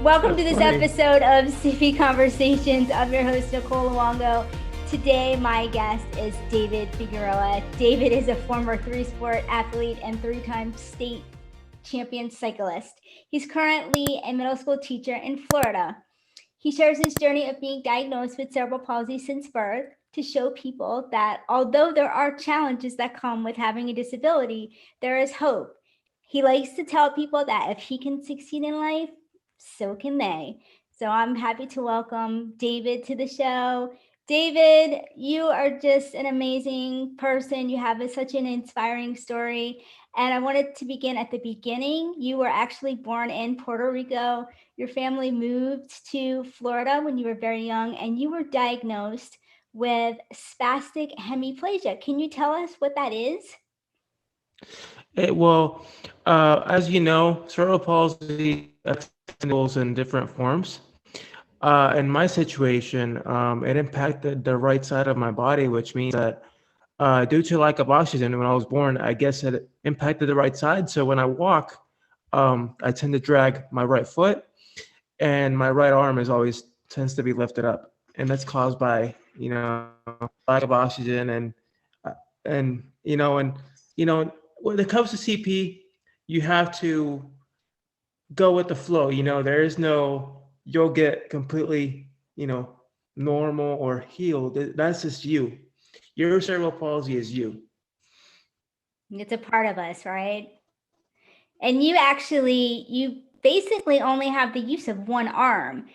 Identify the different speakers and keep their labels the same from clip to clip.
Speaker 1: Welcome
Speaker 2: That's
Speaker 1: to this
Speaker 2: funny.
Speaker 1: episode of CP Conversations. I'm your host, Nicole Luongo. Today, my guest is David Figueroa. David is a former three-sport athlete and three-time state champion cyclist. He's currently a middle school teacher in Florida. He shares his journey of being diagnosed with cerebral palsy since birth to show people that although there are challenges that come with having a disability, there is hope. He likes to tell people that if he can succeed in life, so can they. So I'm happy to welcome David to the show. David, you are just an amazing person. You have such an inspiring story. And I wanted to begin at the beginning. You were actually born in Puerto Rico. Your family moved to Florida when you were very young, and you were diagnosed with spastic hemiplegia. Can you tell us what that is?
Speaker 2: Well, as you know, cerebral palsy affects in different forms. In my situation, it impacted the right side of my body, which means that due to lack of oxygen when I was born, I guess it impacted the right side. So when I walk, I tend to drag my right foot, and my right arm is always tends to be lifted up, and that's caused by lack of oxygen uh, and when it comes to CP, you have to go with the flow. There is no you'll get completely normal or healed. That's just you. Your cerebral palsy is you.
Speaker 1: It's a part of us, right? And you basically only have the use of one arm.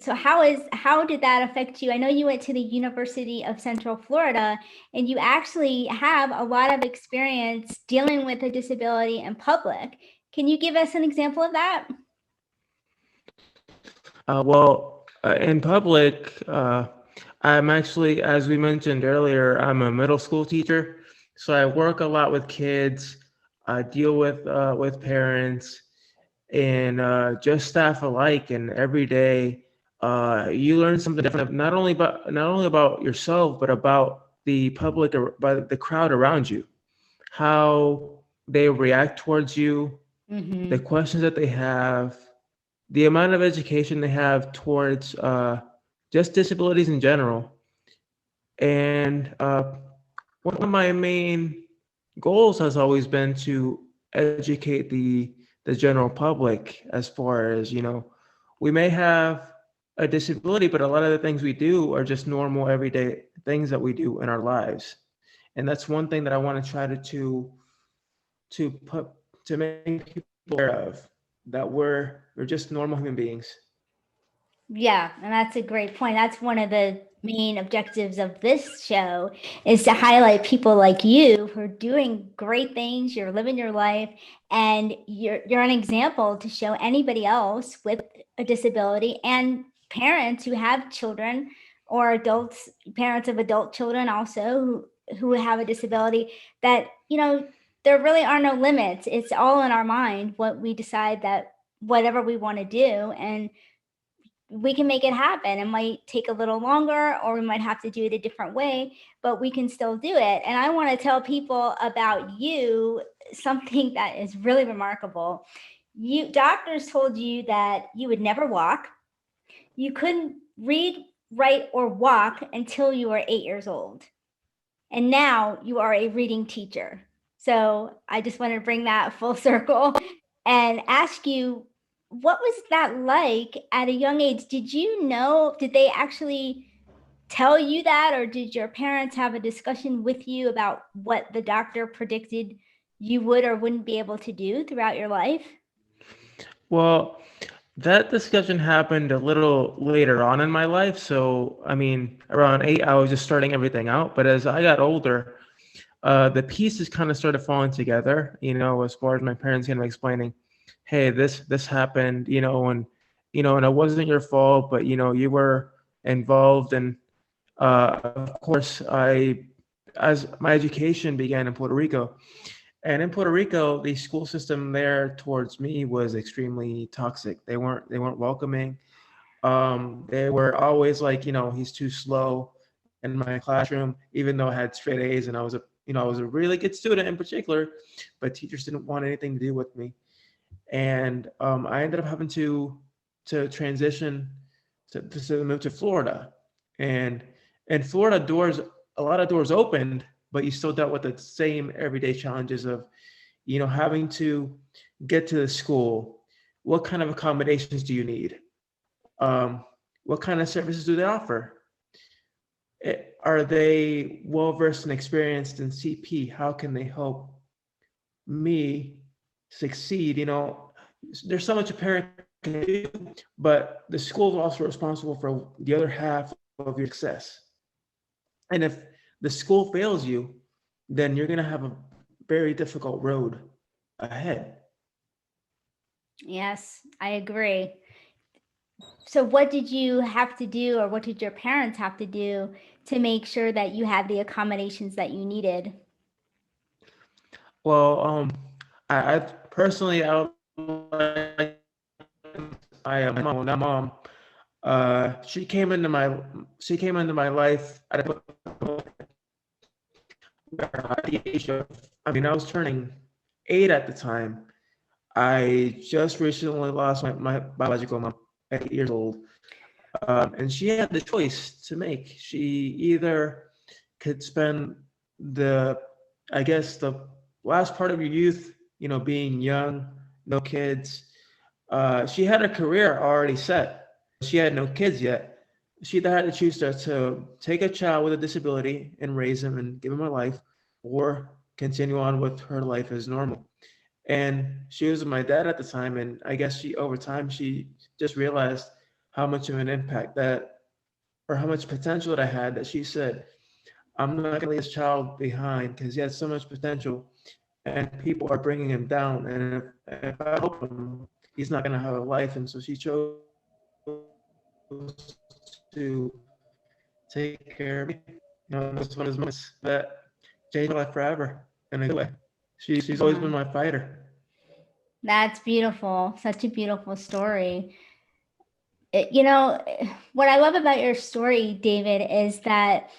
Speaker 1: So how did that affect you? I know you went to the University of Central Florida, and you actually have a lot of experience dealing with a disability in public. Can you give us an example of that?
Speaker 2: In public, I'm actually, as we mentioned earlier, I'm a middle school teacher, so I work a lot with kids. I deal with parents and just staff alike. And every day, you learn something different, not only about yourself, but about the public, or by the crowd around you, how they react towards you, the
Speaker 1: Mm-hmm.
Speaker 2: questions that they have, the amount of education they have towards just disabilities in general. And one of my main goals has always been to educate the general public, as far as we may have a disability, but a lot of the things we do are just normal everyday things that we do in our lives. And that's one thing that I want to try to put to make people aware of, that we're just normal human beings.
Speaker 1: Yeah, and that's a great point. That's one of the main objectives of this show is to highlight people like you who are doing great things, you're living your life, and you're an example to show anybody else with a disability and parents who have children or adults, parents of adult children also who have a disability that, there really are no limits. It's all in our mind what we decide that whatever we want to do, and we can make it happen. It might take a little longer, or we might have to do it a different way, but we can still do it. And I want to tell people about you something that is really remarkable. You doctors told you that you would never walk. You couldn't read, write, or walk until you were 8 years old. And now you are a reading teacher. So I just want to bring that full circle and ask you, what was that like at a young age? Did they actually tell you that, or did your parents have a discussion with you about what the doctor predicted you would or wouldn't be able to do throughout your life?
Speaker 2: Well, that discussion happened a little later on in my life. So, I mean, around 8, I was just starting everything out. But as I got older, the pieces kind of started falling together, as far as my parents kind of explaining, hey, this happened, and it wasn't your fault, but, you were involved. And of course, as my education began in Puerto Rico, and in Puerto Rico, the school system there towards me was extremely toxic. They weren't welcoming. They were always like, he's too slow in my classroom, even though I had straight A's and I was a really good student in particular, but teachers didn't want anything to do with me. And I ended up having to to transition to move to Florida. And in Florida, a lot of doors opened, but you still dealt with the same everyday challenges of, having to get to the school. What kind of accommodations do you need? What kind of services do they offer? Are they well versed and experienced in CP? How can they help me succeed? There's so much a parent can do, but the school is also responsible for the other half of your success. And if the school fails you, then you're going to have a very difficult road ahead.
Speaker 1: Yes, I agree. So what did you have to do, or what did your parents have to do to make sure that you had the accommodations that you needed?
Speaker 2: Well, I personally, like my mom. She came into my life at the age of, I was turning 8 at the time. I just recently lost my biological mom at 8 years old. And she had the choice to make. She either could spend the last part of your youth, being young, no kids. She had a career already set. She had no kids yet. She either had to choose to take a child with a disability and raise him and give him a life, or continue on with her life as normal. And she was with my dad at the time, and I guess over time, she just realized how much of an impact or how much potential that I had, that she said, I'm not going to leave this child behind because he has so much potential and people are bringing him down. And if I help him, he's not going to have a life. And so she chose to take care of me. This one of those moments that changed my life forever in a good way. She's always been my fighter.
Speaker 1: That's beautiful. Such a beautiful story. What I love about your story, David, is that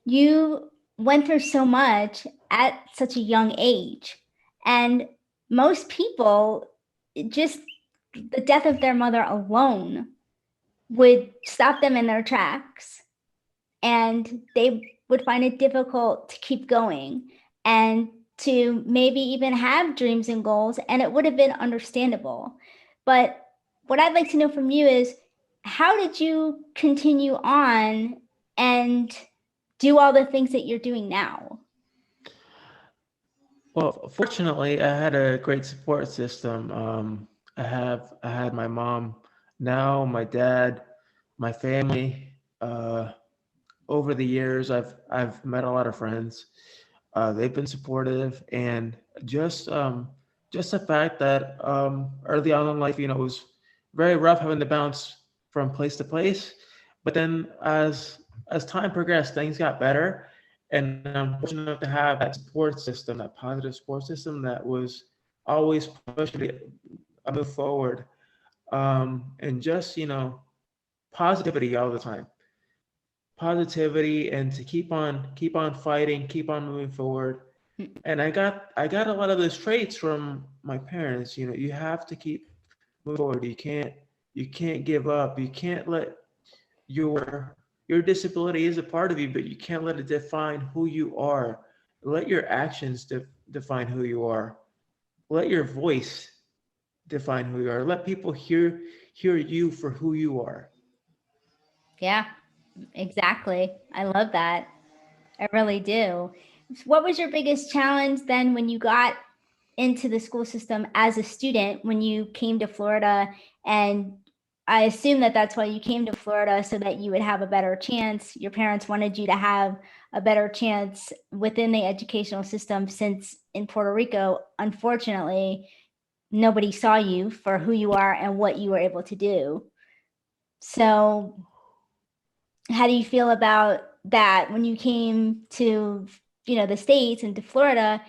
Speaker 1: you went through so much at such a young age. And most people, just the death of their mother alone would stop them in their tracks, and they would find it difficult to keep going and to maybe even have dreams and goals, and it would have been understandable. But what I'd like to know from you is, how did you continue on and do all the things that you're doing now?
Speaker 2: Well, fortunately, I had a great support system. I had my mom, now my dad, my family. Over the years, I've met a lot of friends. They've been supportive, and just the fact that early on in life, it was very rough having to bounce from place to place. But then as time progressed, things got better, and I'm fortunate enough to have that support system, that positive support system that was always pushing me to move forward, and just positivity all the time, positivity, and to keep on fighting, keep on moving forward. And I got a lot of those traits from my parents. You have to keep moving forward. You can't give up. You can't let your disability is a part of you, but you can't let it define who you are. Let your actions define who you are. Let your voice define who you are. Let people hear you for who you are.
Speaker 1: Yeah, exactly. I love that. I really do. What was your biggest challenge then when you got into the school system as a student, when you came to Florida? And I assume that that's why you came to Florida, so that you would have a better chance. Your parents wanted you to have a better chance within the educational system, since in Puerto Rico, unfortunately, nobody saw you for who you are and what you were able to do. So how do you feel about that when you came to, the States and to Florida?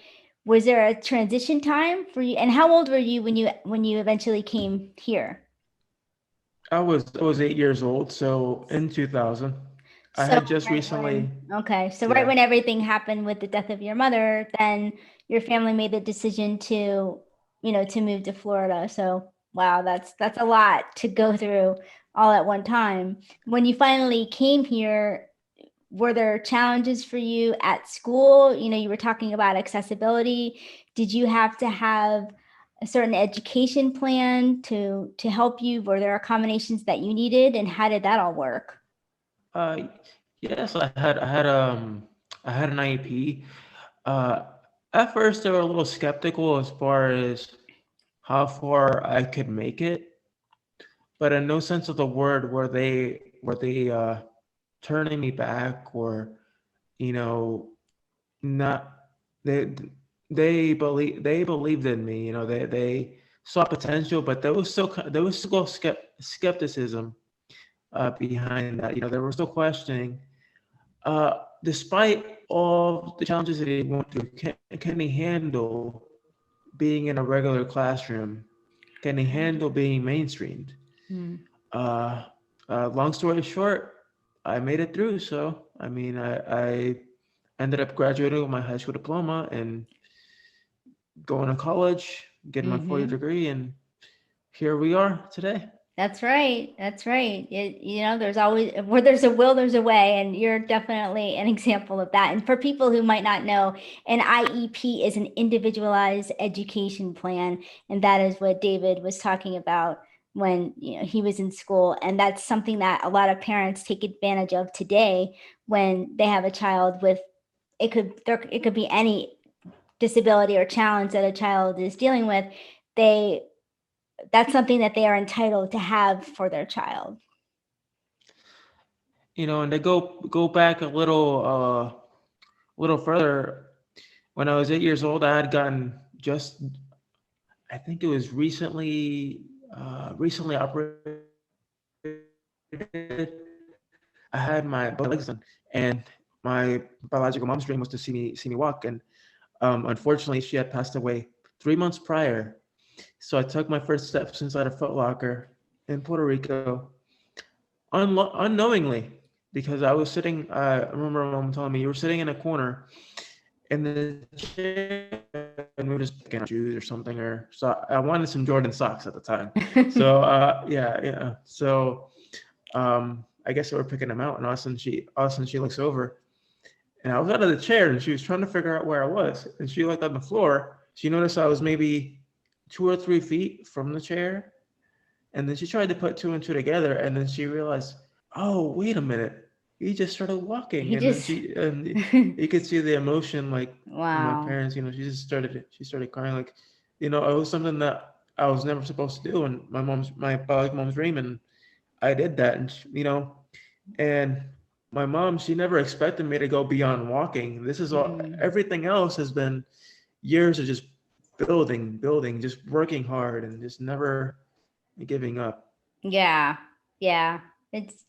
Speaker 1: Was there a transition time for you? And how old were you when you eventually came here?
Speaker 2: I was 8 years old, so in 2000, I
Speaker 1: So
Speaker 2: had just
Speaker 1: right
Speaker 2: recently,
Speaker 1: when, okay, so right
Speaker 2: yeah.
Speaker 1: when everything happened with the death of your mother, then your family made the decision to, to move to Florida. So Wow, that's a lot to go through all at one time. When you finally came here, were there challenges for you at school? You know, you were talking about accessibility. Did you have to have a certain education plan to help you? Were there accommodations that you needed, and how did that all work?
Speaker 2: Uh, yes, I had an IEP. Uh, at first, they were a little skeptical as far as how far I could make it, but in no sense of the word were they turning me back or you know not they they believed in me. They saw potential, but there was still skepticism behind that. There was still questioning. Despite all the challenges that he went through, can he handle being in a regular classroom? Can he handle being mainstreamed?
Speaker 1: Hmm.
Speaker 2: Uh, Long story short, I made it through. So, I mean, I ended up graduating with my high school diploma and going to college, getting my 4-year
Speaker 1: Mm-hmm.
Speaker 2: degree, and here we are today.
Speaker 1: That's right. That's right. You know, there's always where there's a will, there's a way, and you're definitely an example of that. And for people who might not know, an IEP is an individualized education plan, and that is what David was talking about when, he was in school. And that's something that a lot of parents take advantage of today when they have a child with it could be any disability or challenge that a child is dealing with. They That's something that they are entitled to have for their child.
Speaker 2: And to go back a little further. When I was 8 years old, I had gotten just, I think it was recently operated. I had my both my legs done, and my biological mom's dream was to see me walk. And unfortunately, she had passed away 3 months prior. So I took my first steps inside a Foot Locker in Puerto Rico, unknowingly, because I was sitting. I remember my mom telling me, you were sitting in a corner in the chair, and we were just picking our shoes or something. Or so I wanted some Jordan socks at the time. So yeah. So I guess they were picking them out, and all of a sudden she looks over, and I was out of the chair, and she was trying to figure out where I was, and she looked on the floor. She noticed I was maybe 2 or 3 feet from the chair, and then she tried to put two and two together, and then she realized, oh, wait a minute, he just started walking,
Speaker 1: He
Speaker 2: and then
Speaker 1: just,
Speaker 2: and you could see the emotion, like in my
Speaker 1: wow.
Speaker 2: parents. She started crying, like, it was something that I was never supposed to do, and my biological mom's dream, and I did that, and and my mom, she never expected me to go beyond walking. This is all.
Speaker 1: Mm.
Speaker 2: Everything else has been years of just building, just working hard, and just never giving up.
Speaker 1: Yeah, yeah. It's,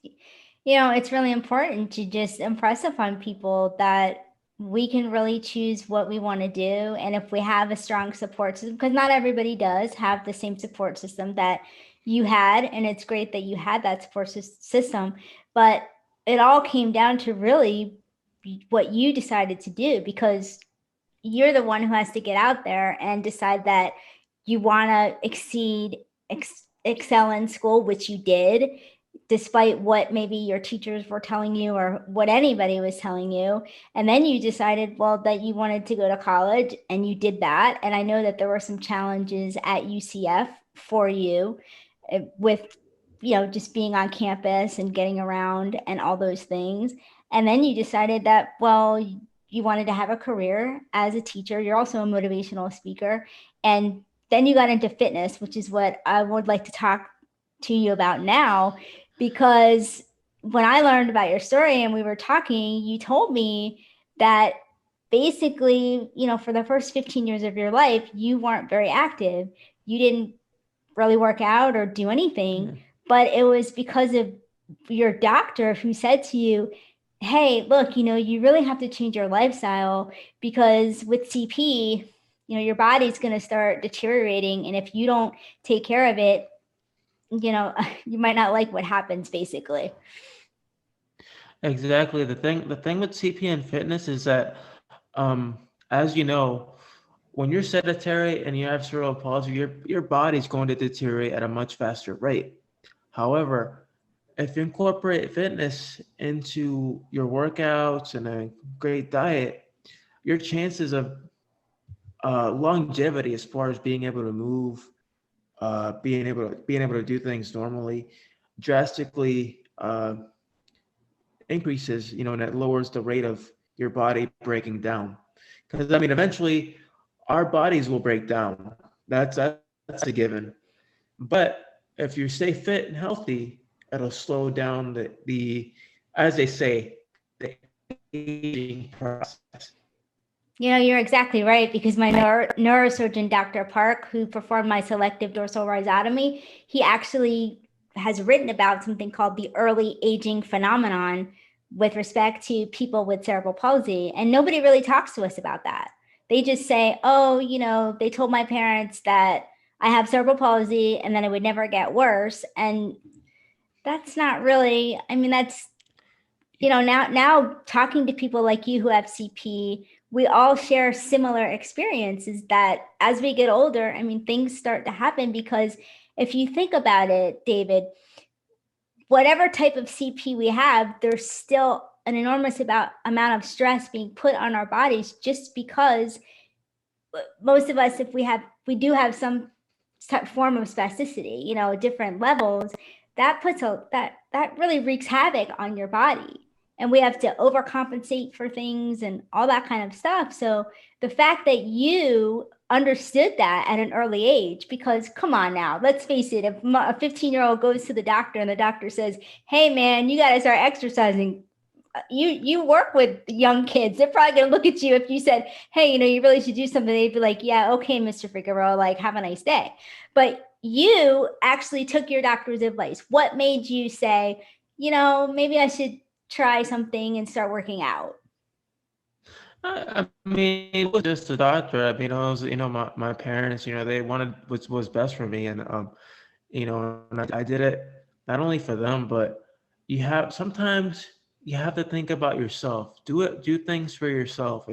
Speaker 1: it's really important to just impress upon people that we can really choose what we want to do. And if we have a strong support system, because not everybody does have the same support system that you had, and it's great that you had that system, but it all came down to really what you decided to do, because you're the one who has to get out there and decide that you want to excel in school, which you did, despite what maybe your teachers were telling you or what anybody was telling you. And then you decided, well, that you wanted to go to college, and you did that. And I know that there were some challenges at UCF for you, with, just being on campus and getting around and all those things. And then you decided that, well, you wanted to have a career as a teacher. You're also a motivational speaker. And then you got into fitness, which is what I would like to talk to you about now, because when I learned about your story and we were talking, you told me that basically, for the first 15 years of your life, you weren't very active. You didn't really work out or do anything,
Speaker 2: Yeah.
Speaker 1: but it was because of your doctor who said to you, hey, look, you really have to change your lifestyle, because with CP, your body's going to start deteriorating. And if you don't take care of it, you might not like what happens, basically.
Speaker 2: Exactly. The thing with CP and fitness is that, as you know, when you're sedentary and you have cerebral palsy, your body's going to deteriorate at a much faster rate. However, if you incorporate fitness into your workouts and a great diet, your chances of longevity as far as being able to move, being able to do things normally, drastically increases. And it lowers the rate of your body breaking down. Because I mean, eventually, our bodies will break down. That's a given. But if you stay fit and healthy, it'll slow down the as they say, the aging process.
Speaker 1: You're exactly right, because my neurosurgeon, Dr. Park, who performed my selective dorsal rhizotomy, he actually has written about something called the early aging phenomenon with respect to people with cerebral palsy. And nobody really talks to us about that. They just say, oh, they told my parents that I have cerebral palsy and then it would never get worse. And that's not really, I mean, that's, now talking to people like you who have CP, we all share similar experiences that as we get older, I mean, things start to happen, because if you think about it, David, whatever type of CP we have, there's still an enormous amount of stress being put on our bodies, just because most of us, if we do have some form of spasticity, different levels, that puts that really wreaks havoc on your body. And we have to overcompensate for things and all that kind of stuff. So the fact that you understood that at an early age, because come on now, let's face it, if a 15-year-old goes to the doctor and the doctor says, hey man, you got to start exercising, you work with young kids, they're probably going to look at you. If you said, hey, you really should do something, they'd be like, yeah, okay, Mr. Figueroa, like, have a nice day. But you actually took your doctor's advice. What made you say, maybe I should try something and start working out?
Speaker 2: I mean, it was just a doctor. I mean, it was, my parents, they wanted what's best for me. And, and I did it not only for them, but sometimes you have to think about yourself. Do things for yourself,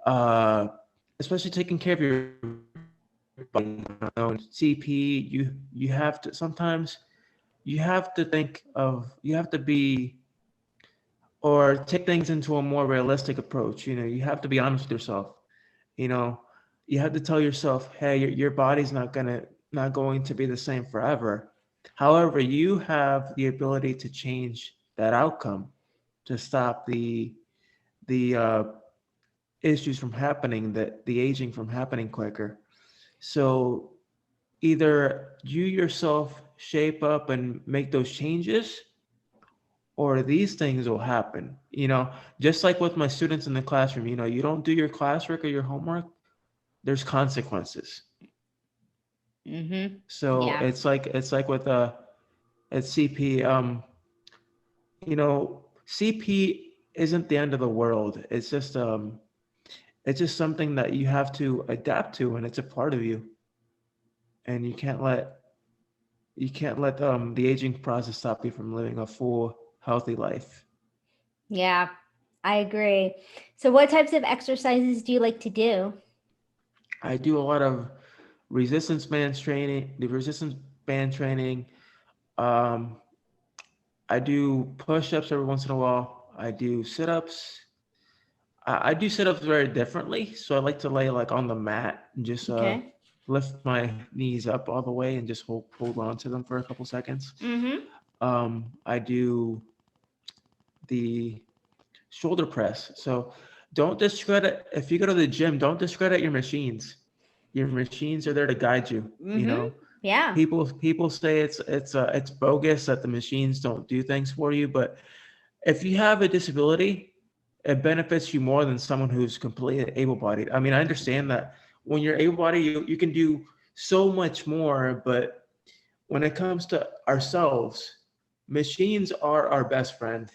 Speaker 2: uh, especially taking care of your body. CP, you have to sometimes you have to you have to be or take things into a more realistic approach. You have to be honest with yourself. You know, you have to tell yourself, hey, your body's not going to be the same forever. However, you have the ability to change that outcome, to stop the issues from happening, the aging from happening quicker. So either you yourself shape up and make those changes, or these things will happen. Just like with my students in the classroom, you don't do your classwork or your homework, there's consequences.
Speaker 1: Mm-hmm.
Speaker 2: So
Speaker 1: Yeah.
Speaker 2: it's like with at CP, CP isn't the end of the world. It's just something that you have to adapt to, and it's a part of you. And you can't let the aging process stop you from living a full, healthy life.
Speaker 1: Yeah, I agree. So what types of exercises do you like to do?
Speaker 2: I do a lot of resistance band training. Um, I do push-ups every once in a while. I do sit-ups. I do sit-ups very differently. So I like to lay like on the mat and just
Speaker 1: Okay.
Speaker 2: lift my knees up all the way and just hold on to them for a couple seconds.
Speaker 1: Mm-hmm.
Speaker 2: I do the shoulder press. So don't discredit if you go to the gym. Don't discredit your machines. Your machines are there to guide you.
Speaker 1: Mm-hmm. Yeah.
Speaker 2: People say it's bogus that the machines don't do things for you, but if you have a disability, it benefits you more than someone who's completely able-bodied. I mean, I understand that when you're able-bodied, you can do so much more, but when it comes to ourselves, machines are our best friend.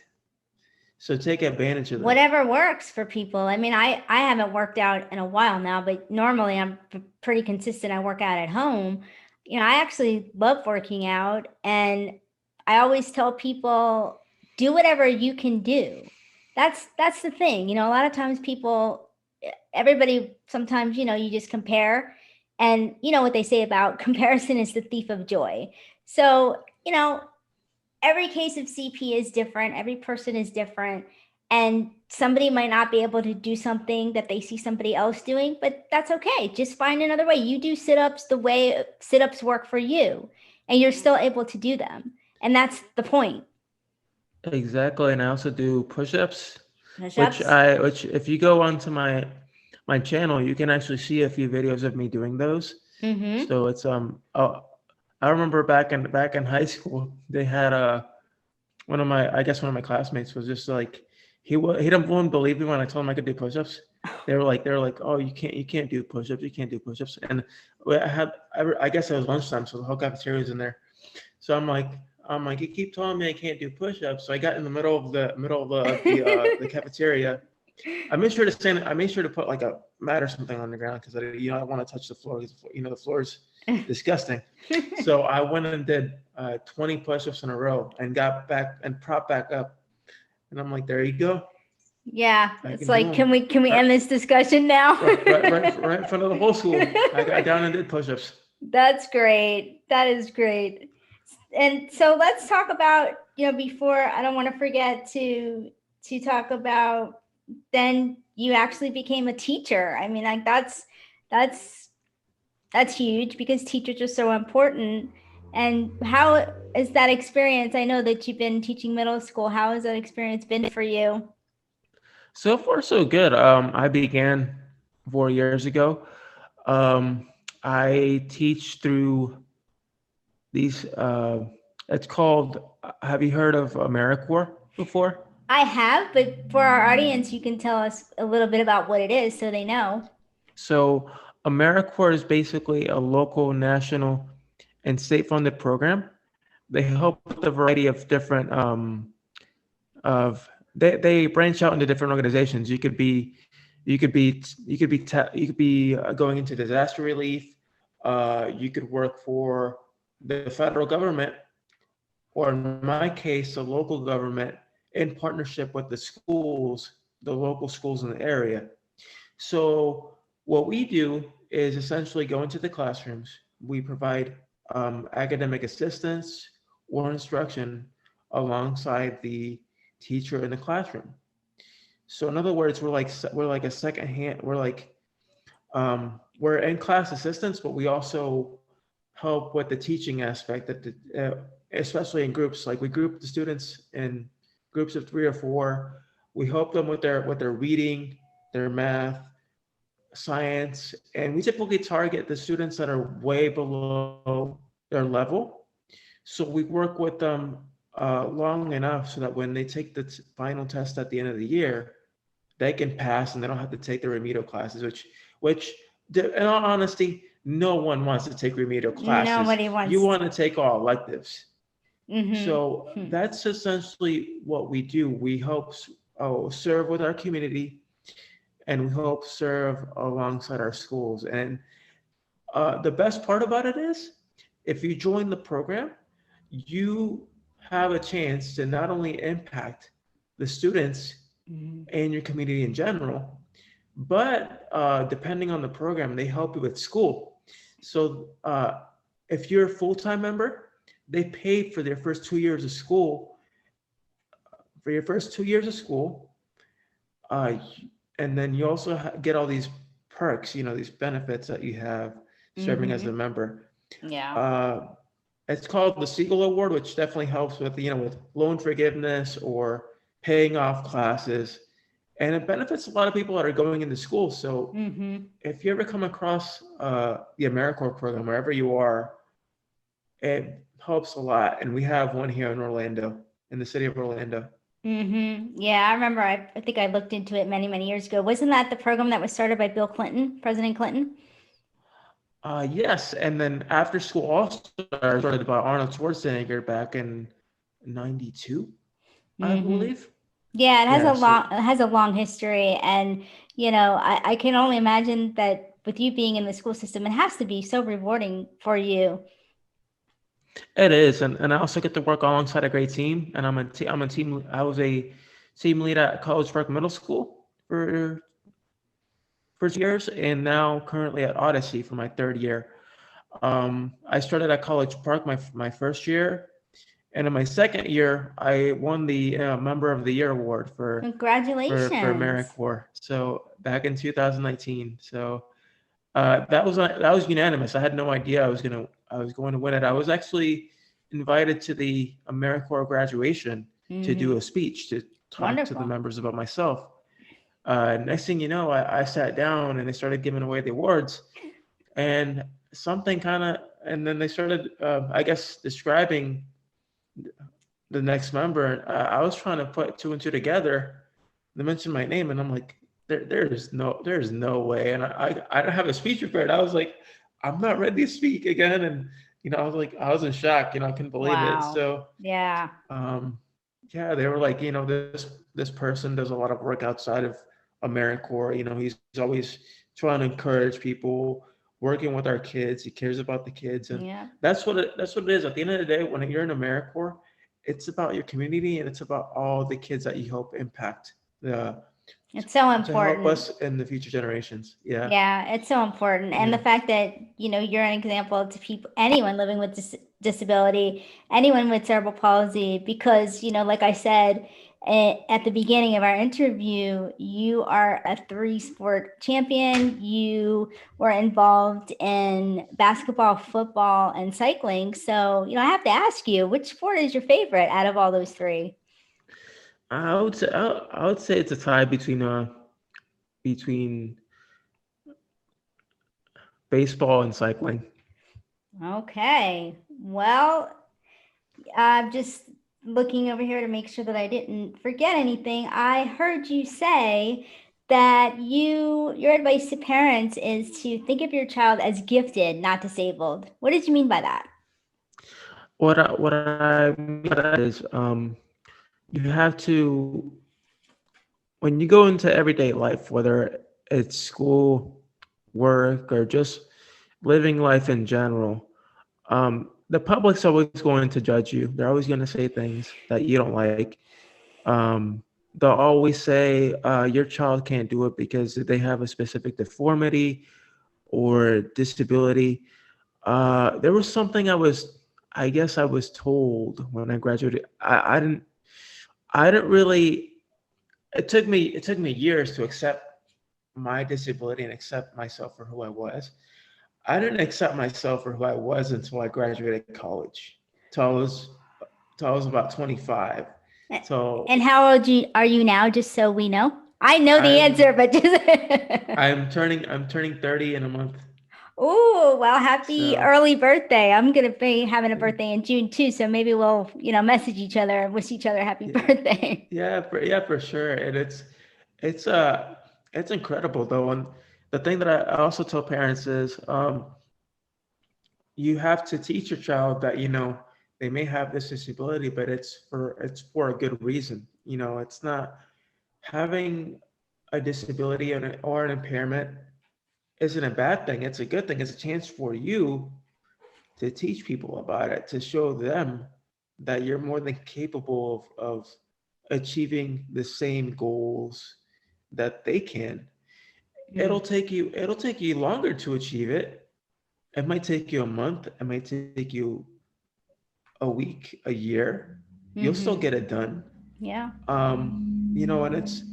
Speaker 2: So take advantage of them.
Speaker 1: Whatever works for people. I mean, I haven't worked out in a while now, but normally I'm pretty consistent. I work out at home. I actually love working out, and I always tell people, do whatever you can do. That's the thing. A lot of times people, everybody sometimes, you just compare, and you know what they say about comparison is the thief of joy. So, every case of CP is different. Every person is different. And somebody might not be able to do something that they see somebody else doing, but that's okay. Just find another way. You do sit-ups the way sit-ups work for you, and you're still able to do them. And that's the point.
Speaker 2: Exactly, and I also do push-ups,
Speaker 1: Push-ups.
Speaker 2: which if you go onto my channel, you can actually see a few videos of me doing those.
Speaker 1: Mm-hmm.
Speaker 2: So it's oh, I remember back in high school, they had one of my classmates was just like he didn't wouldn't believe me when I told him I could do push-ups. They were like, oh, you can't do push-ups, you can't do push-ups. And I guess it was lunchtime, so the whole cafeteria was in there. So I'm like, you keep telling me I can't do push-ups. So I got in the middle of the cafeteria. I made sure to put like a mat or something on the ground because I don't want to touch the floor. Because, the floor is disgusting. So I went and did 20 push-ups in a row and got back and propped back up. And I'm like, there you go.
Speaker 1: Yeah,
Speaker 2: I
Speaker 1: it's
Speaker 2: can do
Speaker 1: like,
Speaker 2: them.
Speaker 1: can we
Speaker 2: Right,
Speaker 1: end this discussion now?
Speaker 2: right in front of the whole school. I got down and did push-ups.
Speaker 1: That's great. That is great. And so let's talk about, before, I don't want to forget to talk about, then you actually became a teacher. I mean, like that's that's huge because teachers are so important. And how is that experience? I know that you've been teaching middle school. How has that experience been for you?
Speaker 2: So far, so good. I began 4 years ago. Um, I teach through these. It's called. Have you heard of AmeriCorps before?
Speaker 1: I have, but for our audience, you can tell us a little bit about what it is so they know.
Speaker 2: So AmeriCorps is basically a local, national, and state-funded program. They help with a variety of different of they branch out into different organizations. You could be going into disaster relief. You could work for the federal government, or in my case, the local government in partnership with the local schools in the area. So what we do is essentially go into the classrooms. We provide academic assistance or instruction alongside the teacher in the classroom. So in other words, we're like a second hand. We're in class assistants, but we also help with the teaching aspect especially in groups. Like we group the students in groups of 3 or 4. We help them with their reading, their math, science, and we typically target the students that are way below their level. So we work with them long enough so that when they take the final test at the end of the year, they can pass and they don't have to take the remedial classes, which in all honesty, no one wants to take remedial classes.
Speaker 1: Nobody
Speaker 2: You
Speaker 1: wants.
Speaker 2: want to take all electives. So
Speaker 1: Mm-hmm.
Speaker 2: that's essentially what we do. We help serve with our community, and we help serve alongside our schools. And the best part about it is, if you join the program, you have a chance to not only impact the students
Speaker 1: Mm-hmm.
Speaker 2: and your community in general, but depending on the program, they help you with school. So if you're a full-time member, they pay for their first 2 years of school. For your first 2 years of school, uh, and then you also get all these perks, these benefits that you have serving as a
Speaker 1: Mm-hmm.
Speaker 2: member.
Speaker 1: Yeah.
Speaker 2: Uh, it's called the Siegel Award, which definitely helps with loan forgiveness or paying off classes, and it benefits a lot of people that are going into school. So
Speaker 1: Mm-hmm.
Speaker 2: if you ever come across the AmeriCorps program wherever you are, it helps a lot. And we have one here in Orlando, in the city of Orlando.
Speaker 1: Mm-hmm. Yeah, I remember. I think I looked into it many, many years ago. Wasn't that the program that was started by Bill Clinton, President Clinton?
Speaker 2: Yes, and then After School All Stars started by Arnold Schwarzenegger back in '92, I
Speaker 1: Mm-hmm.
Speaker 2: believe.
Speaker 1: Yeah,
Speaker 2: Yeah, so
Speaker 1: it has a long history, and I can only imagine that with you being in the school system, it has to be so rewarding for you.
Speaker 2: it is, and I also get to work alongside a great team, and I was a team lead at College Park Middle School for for 2 years, and now currently at Odyssey for my third year. I started at College Park my first year, and in my second year, I won the Member of the Year award for
Speaker 1: Congratulations.
Speaker 2: AmeriCorps. So back in 2019. So that was unanimous. I had no idea I was going to win it. I was actually invited to the AmeriCorps graduation to do
Speaker 1: Hmm.
Speaker 2: a speech to talk to the
Speaker 1: Wonderful.
Speaker 2: members about myself. Next thing you know, I sat down and they started giving away the awards, and something kind of, and then they started, I guess, describing the next member. I was trying to put two and two together. They mentioned my name, and I'm like, there's no way. And I don't have a speech prepared. I was like, I'm not ready to speak again. And I was like, I was in shock. I couldn't believe it.
Speaker 1: Wow.
Speaker 2: So,
Speaker 1: Yeah.
Speaker 2: um, yeah, they were like, this person does a lot of work outside of AmeriCorps. He's always trying to encourage people, working with our kids. He cares about the kids, and
Speaker 1: Yeah.
Speaker 2: that's what it is. At the end of the day, when you're in AmeriCorps, it's about your community and it's about all the kids that you help impact the
Speaker 1: It's so
Speaker 2: to help
Speaker 1: important.
Speaker 2: us in the future generations. Yeah,
Speaker 1: Yeah, it's so important. And the
Speaker 2: yeah.
Speaker 1: fact that, you're an example to people, anyone living with disability, anyone with cerebral palsy, because, like I said at the beginning of our interview, you are a three-sport champion. You were involved in basketball, football, and cycling. So, I have to ask you, which sport is your favorite out of all those three?
Speaker 2: I would say it's a tie between baseball and cycling.
Speaker 1: Okay. Well, I'm just looking over here to make sure that I didn't forget anything. I heard you say that your advice to parents is to think of your child as gifted, not disabled. What did you mean by that?
Speaker 2: What I mean by that is, you have to, when you go into everyday life, whether it's school, work, or just living life in general, the public's always going to judge you. They're always going to say things that you don't like. Um, they'll always say your child can't do it because they have a specific deformity or disability. There was something I guess I was told when I graduated. I didn't really. It took me years to accept my disability and accept myself for who I was. I didn't accept myself for who I was until I graduated college. Till I was till I was about 25.
Speaker 1: And
Speaker 2: So
Speaker 1: how old are you now, just so we know? I know the answer,
Speaker 2: I'm
Speaker 1: but just
Speaker 2: I'm turning 30 in a month.
Speaker 1: Oh, well, happy
Speaker 2: So
Speaker 1: early birthday. I'm gonna be having a birthday in June too, so maybe we'll, message each other and wish each other happy
Speaker 2: yeah,
Speaker 1: birthday.
Speaker 2: yeah, for sure. And it's uh it's incredible though. And the thing that I also tell parents is, you have to teach your child that they may have this disability, but it's for a good reason. It's not having a disability or an impairment isn't a bad thing. It's a good thing. It's a chance for you to teach people about it, to show them that you're more than capable of achieving the same goals that they can.
Speaker 1: Mm,
Speaker 2: It'll take you longer to achieve it. It might take you a month, it might take you a week, a year. You'll still
Speaker 1: mm-hmm.
Speaker 2: get it done.
Speaker 1: Yeah.
Speaker 2: And it's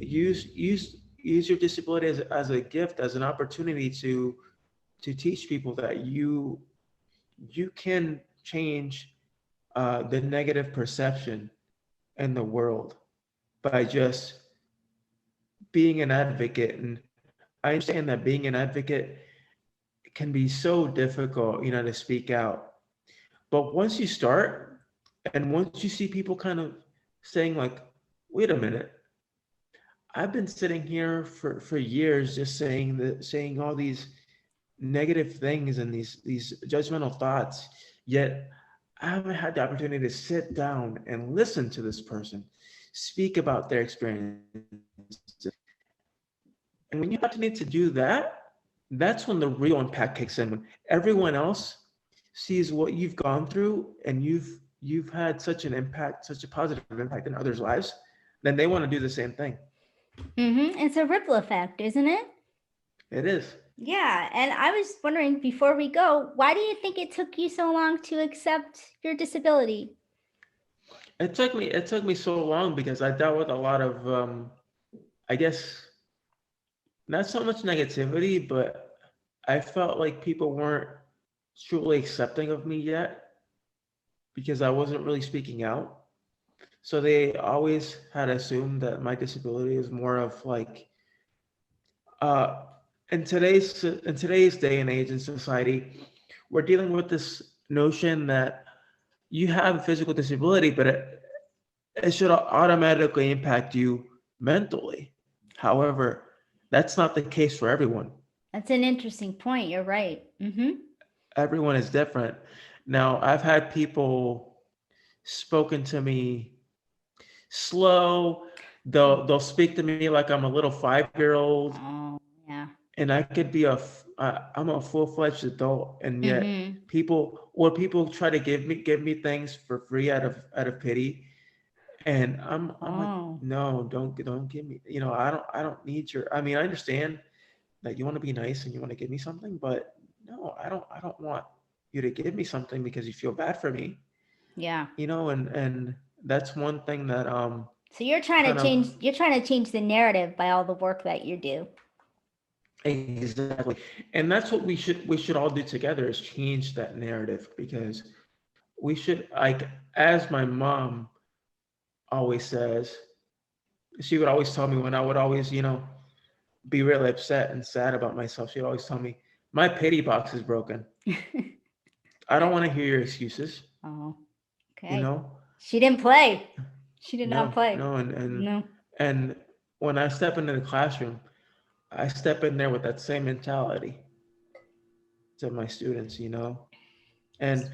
Speaker 2: use your disability as a gift, as an opportunity to teach people that you can change the negative perception in the world by just being an advocate. And I understand that being an advocate can be so difficult, to speak out. But once you start, and once you see people kind of saying like, wait a minute, I've been sitting here for years just saying all these negative things and these judgmental thoughts, yet I haven't had the opportunity to sit down and listen to this person speak about their experiences. And when you have the opportunity to do that, that's when the real impact kicks in. When everyone else sees what you've gone through and you've had such an impact, such a positive impact in others' lives, then they want to do the same thing.
Speaker 1: Mm-hmm. It's a ripple effect, isn't it?
Speaker 2: It is.
Speaker 1: Yeah, and I was wondering before we go, why do you think it took you so long to accept your disability?
Speaker 2: It took me so long because I dealt with a lot of I guess not so much negativity, but I felt like people weren't truly accepting of me yet because I wasn't really speaking out. So they always had assumed that my disability is more of like uh in today's day and age in society, we're dealing with this notion that you have a physical disability, but it should automatically impact you mentally. However, that's not the case for everyone.
Speaker 1: That's an interesting point. You're right. Mm-hmm.
Speaker 2: Everyone is different. Now, I've had people spoken to me slow. They'll speak to me like I'm a little 5-year old,
Speaker 1: Oh, yeah.
Speaker 2: and I could be I'm a full-fledged adult, and yet
Speaker 1: Mm-hmm.
Speaker 2: people try to give me things for free out of pity, and I'm like,
Speaker 1: Oh,
Speaker 2: no, don't give me, I don't need your. I mean, I understand that you want to be nice and you want to give me something, but no, I don't want you to give me something because you feel bad for me,
Speaker 1: yeah.
Speaker 2: and that's one thing that
Speaker 1: So you're trying
Speaker 2: kind
Speaker 1: to
Speaker 2: of
Speaker 1: change you're trying to change the narrative by all the work that you do.
Speaker 2: exactly, and that's what we should all do together is change that narrative because we should, like, as my mom always says, she would always tell me when I would always be really upset and sad about myself. She'd always tell me, my pity box is broken. I don't want to hear your excuses,
Speaker 1: Oh,
Speaker 2: you
Speaker 1: okay.
Speaker 2: know?
Speaker 1: She didn't play. She did not
Speaker 2: No,
Speaker 1: play.
Speaker 2: no, and
Speaker 1: No.
Speaker 2: and when I step into the classroom, I step in there with that same mentality to my students, and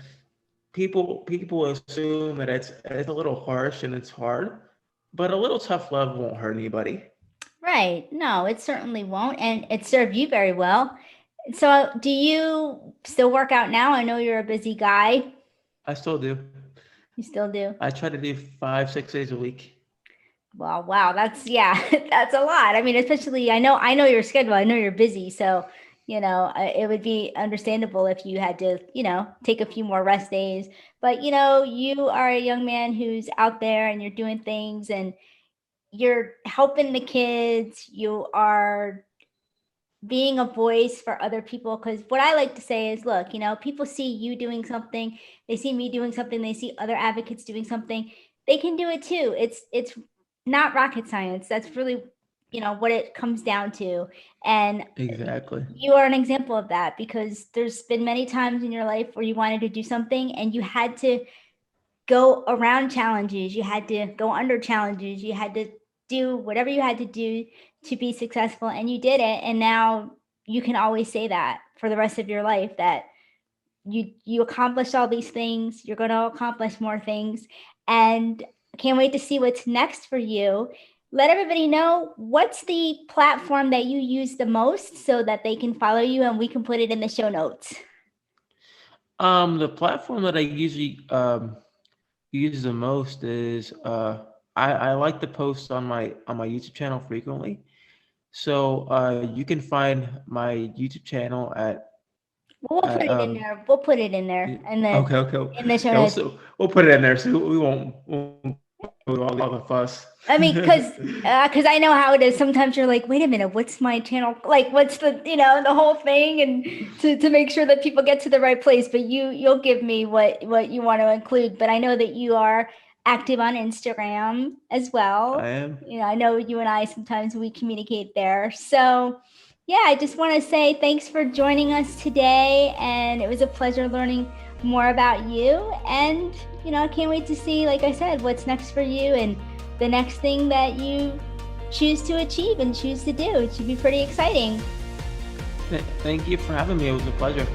Speaker 2: people assume that it's a little harsh and it's hard, but a little tough love won't hurt anybody.
Speaker 1: Right. No, it certainly won't. And it served you very well. So, do you still work out now? I know you're a busy guy.
Speaker 2: I still do.
Speaker 1: You still do.
Speaker 2: I try to do 5, 6 days a week.
Speaker 1: Well, wow, that's yeah, that's a lot. I mean, especially I know your schedule. I know you're busy, so it would be understandable if you had to, take a few more rest days. But you are a young man who's out there and you're doing things and you're helping the kids. You are being a voice for other people because what I like to say is, look, people see you doing something, they see me doing something, they see other advocates doing something, they can do it too. It's not rocket science. That's really what it comes down to. And
Speaker 2: Exactly.
Speaker 1: you are an example of that because there's been many times in your life where you wanted to do something and you had to go around challenges, you had to go under challenges, you had to do whatever you had to do to be successful, and you did it. And now you can always say that for the rest of your life that you accomplished all these things, you're going to accomplish more things, and I can't wait to see what's next for you. Let everybody know what's the platform that you use the most so that they can follow you and we can put it in the show notes.
Speaker 2: The platform that I usually use the most is I like to post on my YouTube channel frequently. So you can find my YouTube channel
Speaker 1: We'll put
Speaker 2: at
Speaker 1: it in there. We'll put it in there and then
Speaker 2: okay, okay,
Speaker 1: in the show
Speaker 2: yeah.
Speaker 1: notes.
Speaker 2: We'll put it in there so we won't do all the fuss.
Speaker 1: I mean, because I know how it is. Sometimes you're like, wait a minute, what's my channel? Like, what's the whole thing, and to make sure that people get to the right place. But you'll give me what you want to include. But I know that you are active on Instagram as
Speaker 2: I
Speaker 1: well.
Speaker 2: am.
Speaker 1: I know you and I sometimes we communicate there. So yeah, I just want to say thanks for joining us today, and it was a pleasure learning more about you. And I can't wait to see, like I said, what's next for you and the next thing that you choose to achieve and choose to do. It should be pretty exciting.
Speaker 2: Thank you for having me. It was a pleasure.